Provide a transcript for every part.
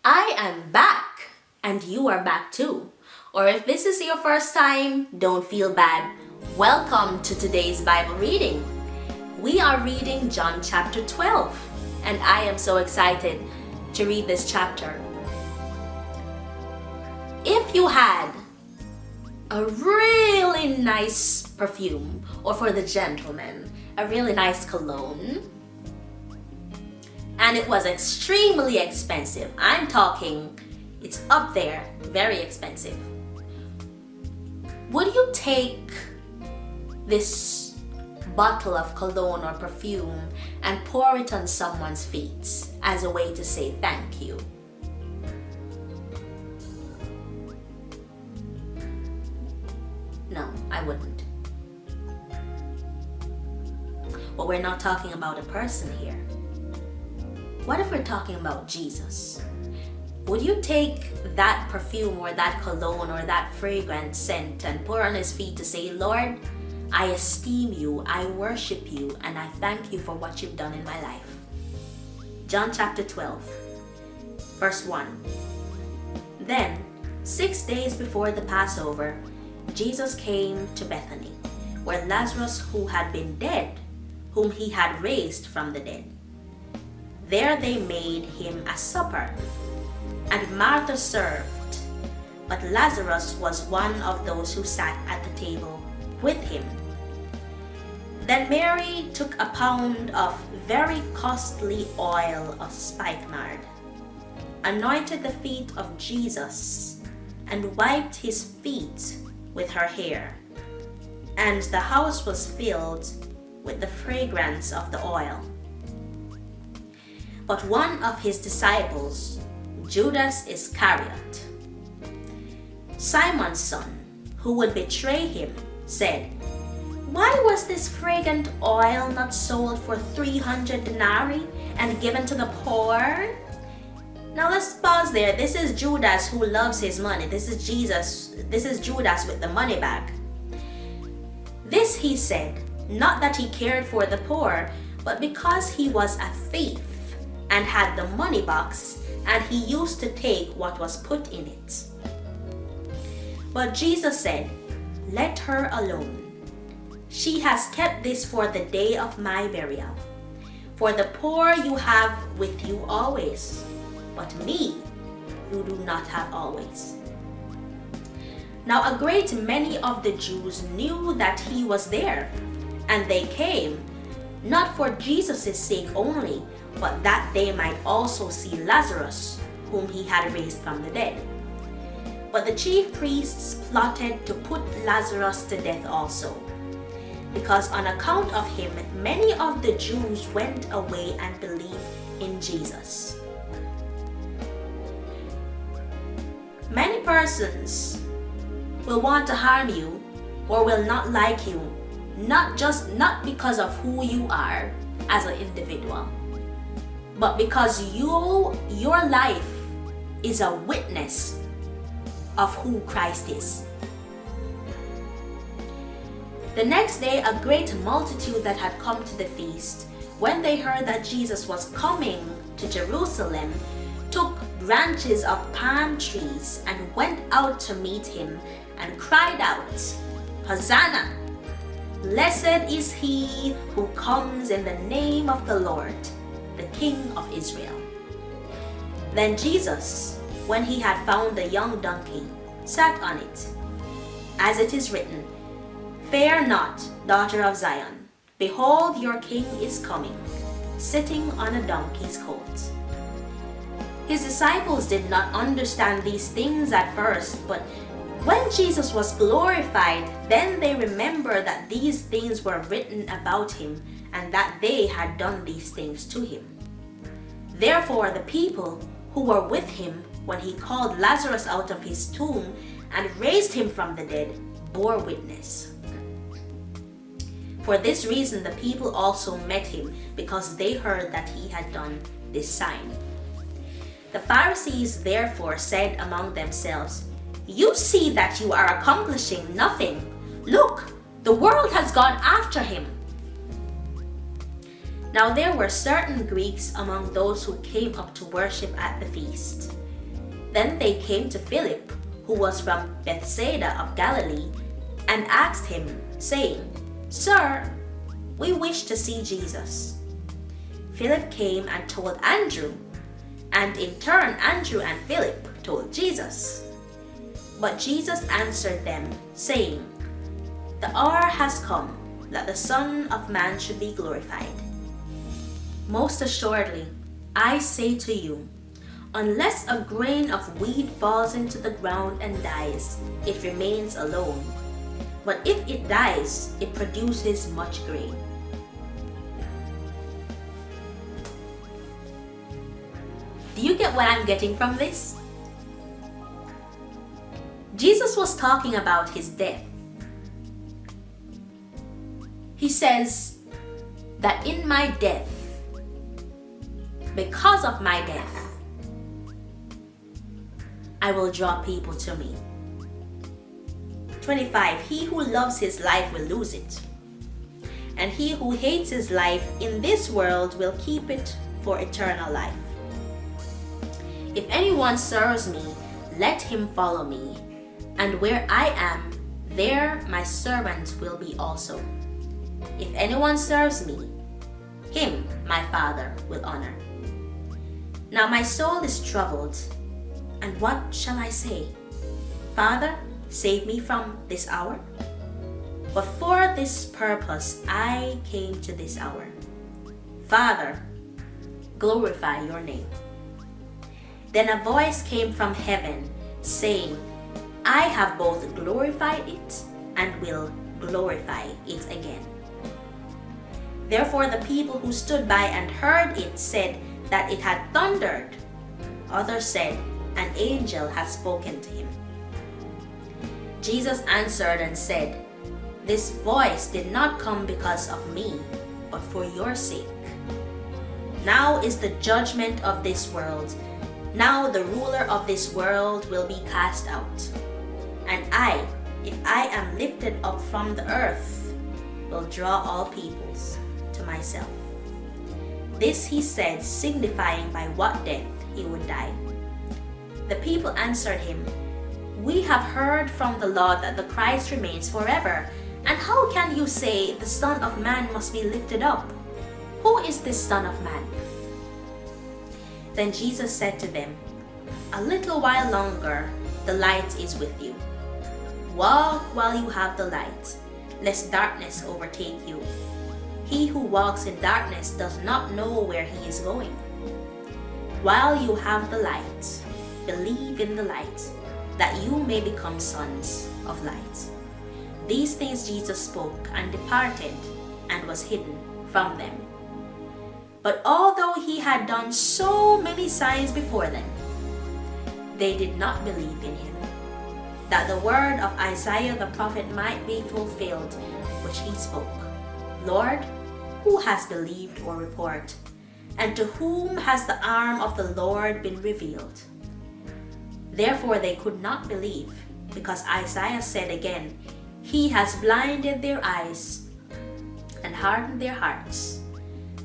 I am back, and you are back too. Or if this is your first time, don't feel bad. Welcome to today's Bible reading. We are reading John chapter 12, and I am so excited to read this chapter. If you had a really nice perfume, or for the gentleman, a really nice cologne, and it was extremely expensive. I'm talking, it's up there, very expensive. Would you take this bottle of cologne or perfume and pour it on someone's feet as a way to say thank you? No, I wouldn't. But we're not talking about a person here. What if we're talking about Jesus? Would you take that perfume or that cologne or that fragrance scent and pour on his feet to say, Lord, I esteem you, I worship you, and I thank you for what you've done in my life? John chapter 12, verse 1. Then, 6 days before the Passover, Jesus came to Bethany, where Lazarus, who had been dead, whom he had raised from the dead. There they made him a supper, and Martha served, but Lazarus was one of those who sat at the table with him. Then Mary took a pound of very costly oil of spikenard, anointed the feet of Jesus, and wiped his feet with her hair. And the house was filled with the fragrance of the oil. But one of his disciples, Judas Iscariot, Simon's son, who would betray him, said, Why was this fragrant oil not sold for 300 denarii and given to the poor? Now let's pause there. This is Judas who loves his money. This is Judas with the money bag. This he said, not that he cared for the poor, but because he was a thief and had the money box, and he used to take what was put in it. But Jesus said, Let her alone. She has kept this for the day of my burial. For the poor you have with you always, but me you do not have always. Now a great many of the Jews knew that he was there, and they came, not for Jesus' sake only, but that they might also see Lazarus, whom he had raised from the dead. But the chief priests plotted to put Lazarus to death also, because on account of him many of the Jews went away and believed in Jesus. Many persons will want to harm you or will not like you, not because of who you are as an individual, but because your life is a witness of who Christ is. The next day, a great multitude that had come to the feast, when they heard that Jesus was coming to Jerusalem, took branches of palm trees and went out to meet him and cried out, Hosanna! Blessed is he who comes in the name of the Lord, the King of Israel. Then Jesus, when he had found a young donkey, sat on it, as it is written, Fear not, daughter of Zion, behold, your king is coming, sitting on a donkey's colt. His disciples did not understand these things at first, but when Jesus was glorified, then they remembered that these things were written about him, and that they had done these things to him. Therefore the people who were with him when he called Lazarus out of his tomb and raised him from the dead bore witness. For this reason the people also met him, because they heard that he had done this sign. The Pharisees therefore said among themselves, You see that you are accomplishing nothing. Look, the world has gone after him. Now there were certain Greeks among those who came up to worship at the feast. Then they came to Philip, who was from Bethsaida of Galilee, and asked him, saying, Sir, we wish to see Jesus. Philip came and told Andrew, and in turn Andrew and Philip told Jesus. But Jesus answered them, saying, The hour has come that the Son of Man should be glorified. Most assuredly, I say to you, unless a grain of wheat falls into the ground and dies, it remains alone. But if it dies, it produces much grain. Do you get what I'm getting from this? Jesus was talking about his death. He says that in my death, because of my death, I will draw people to me. 25. He who loves his life will lose it, and he who hates his life in this world will keep it for eternal life. If anyone serves me, let him follow me, and where I am, there my servant will be also. If anyone serves me, him my Father will honor. Now my soul is troubled, and what shall I say? Father, save me from this hour? But for this purpose I came to this hour. Father, glorify your name. Then a voice came from heaven, saying, I have both glorified it and will glorify it again. Therefore the people who stood by and heard it said that it had thundered. Others said, an angel had spoken to him. Jesus answered and said, This voice did not come because of me, but for your sake. Now is the judgment of this world. Now the ruler of this world will be cast out. And I, if I am lifted up from the earth, will draw all peoples to myself. This he said, signifying by what death he would die. The people answered him, We have heard from the law that the Christ remains forever. And how can you say the Son of Man must be lifted up? Who is this Son of Man? Then Jesus said to them, A little while longer the light is with you. Walk while you have the light, lest darkness overtake you. He who walks in darkness does not know where he is going. While you have the light, believe in the light, that you may become sons of light. These things Jesus spoke and departed and was hidden from them. But although he had done so many signs before them, they did not believe in him, that the word of Isaiah the prophet might be fulfilled, which he spoke. Lord, who has believed our report? And to whom has the arm of the Lord been revealed? Therefore they could not believe, because Isaiah said again, He has blinded their eyes and hardened their hearts,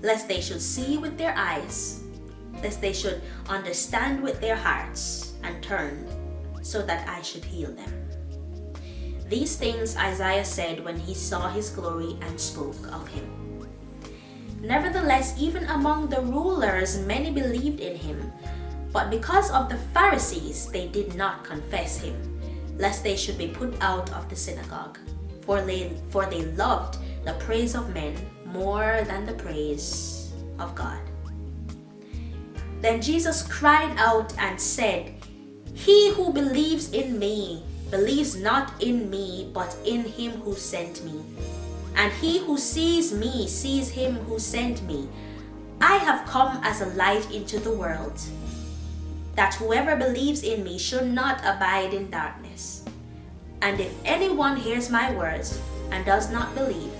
lest they should see with their eyes, lest they should understand with their hearts, and turn, so that I should heal them. These things Isaiah said when he saw his glory and spoke of him. Nevertheless, even among the rulers many believed in him, but because of the Pharisees they did not confess him, lest they should be put out of the synagogue. For they loved the praise of men more than the praise of God. Then Jesus cried out and said, He who believes in me believes not in me, but in him who sent me. And he who sees me sees him who sent me. I have come as a light into the world, that whoever believes in me should not abide in darkness. And if anyone hears my words and does not believe,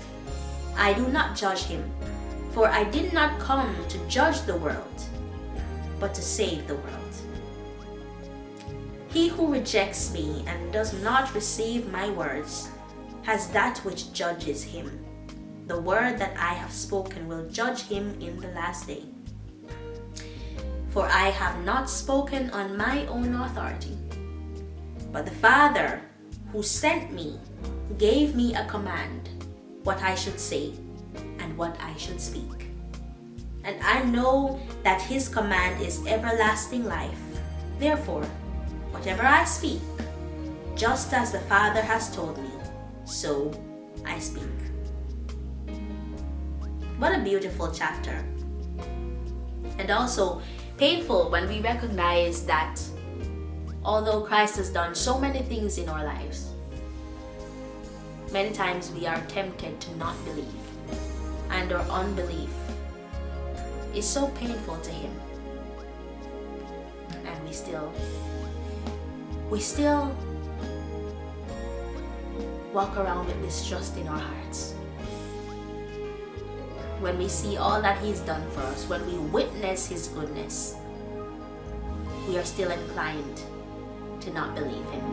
I do not judge him, for I did not come to judge the world, but to save the world. He who rejects me and does not receive my words has that which judges him. The word that I have spoken will judge him in the last day. for I have not spoken on my own authority, but the Father who sent me gave me a command, what I should say and what I should speak. And I know that his command is everlasting life. Therefore, whatever I speak, just as the Father has told me, so I speak. What a beautiful chapter. And also painful when we recognize that although Christ has done so many things in our lives, many times we are tempted to not believe, and our unbelief is so painful to him, and we still walk around with distrust in our hearts. When we see all that he's done for us, when we witness his goodness, we are still inclined to not believe him.